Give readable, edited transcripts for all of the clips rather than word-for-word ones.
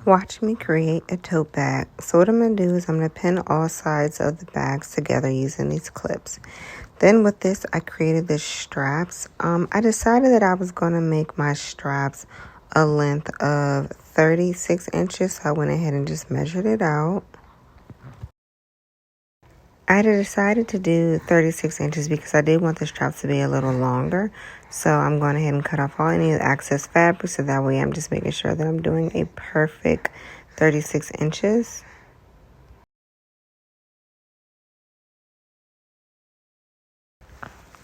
Watch me create a tote bag. So what I'm going to do is I'm going to pin all sides of the bags together using these clips. Then with this, I created the straps. I decided that I was going to make my straps a length of 36 inches. So I went ahead and just measured it out. I decided to do 36 inches because I did want the straps to be a little longer. So I'm going ahead and cut off all any excess fabric. So that way I'm just making sure that I'm doing a perfect 36 inches.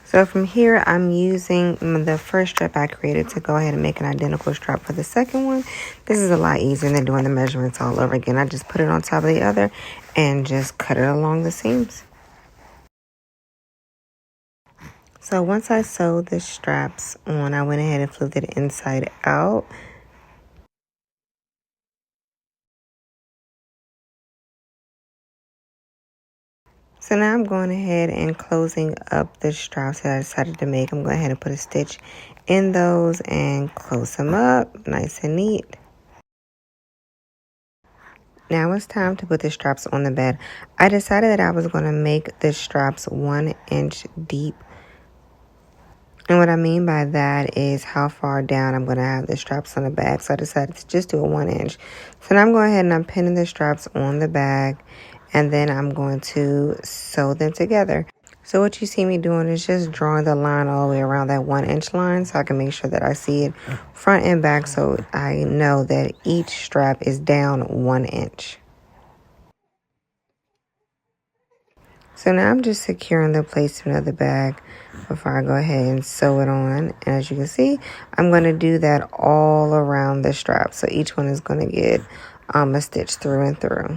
So from here, I'm using the first strap I created to go ahead and make an identical strap for the second one. This is a lot easier than doing the measurements all over again. I just put it on top of the other and just cut it along the seams. So once I sewed the straps on, I went ahead and flipped it inside out. So now I'm going ahead and closing up the straps that I decided to make. I'm going ahead and put a stitch in those and close them up nice and neat. Now it's time to put the straps on the bed. I decided that I was going to make the straps 1 inch deep. And what I mean by that is how far down I'm going to have the straps on the bag. So I decided to just do a 1 inch. So now I'm going ahead and I'm pinning the straps on the bag. And then I'm going to sew them together. So what you see me doing is just drawing the line all the way around that 1 inch line so I can make sure that I see it front and back so I know that each strap is down 1 inch. So now I'm just securing the placement of the bag before I go ahead and sew it on. And as you can see, I'm going to do that all around the strap. So each one is going to get a stitch through and through.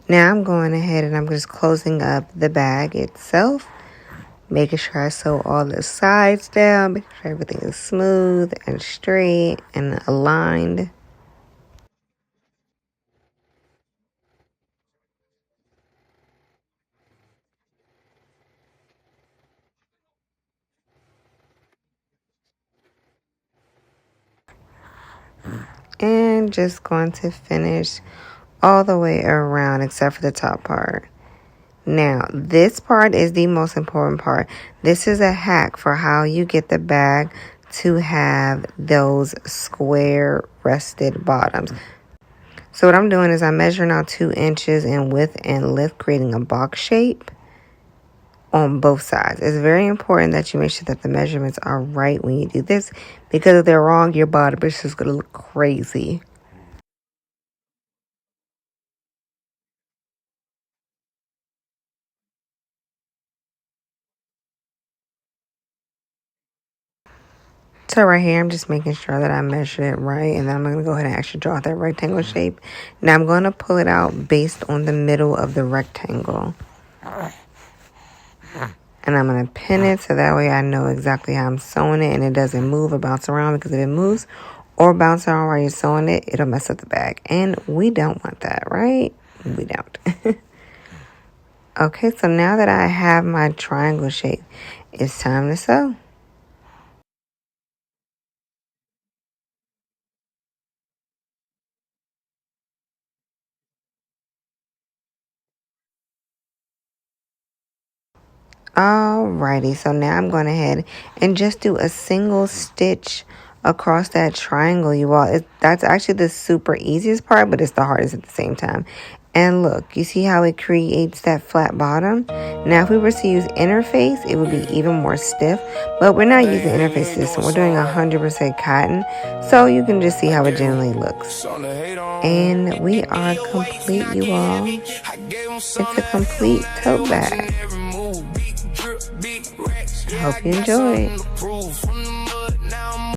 Now I'm going ahead and I'm just closing up the bag itself, making sure I sew all the sides down, making sure everything is smooth and straight and aligned. And just going to finish all the way around except for the top part. Now, this part is the most important part. This is a hack for how you get the bag to have those square rested bottoms. So what I'm doing is I'm measuring out 2 inches in width and length, creating a box shape on both sides. It's very important that you make sure that the measurements are right when you do this, because if they're wrong, your bottom is just going to look crazy. So right here, I'm just making sure that I measured it right. And then I'm going to go ahead and actually draw that rectangle shape. Now I'm going to pull it out based on the middle of the rectangle. And I'm going to pin it so that way I know exactly how I'm sewing it. And it doesn't move or bounce around, because if it moves or bounce around while you're sewing it, it'll mess up the bag. And we don't want that, right? We don't. Okay, so now that I have my triangle shape, it's time to sew. Alrighty, so now I'm going ahead and just do a single stitch across that triangle, you all. That's actually the super easiest part, but it's the hardest at the same time. And look, you see how it creates that flat bottom? Now, if we were to use interface, it would be even more stiff, but we're not using interface system. We're doing 100% cotton, so you can just see how it generally looks. And we are complete, you all. It's a complete tote bag. Hope you enjoy it.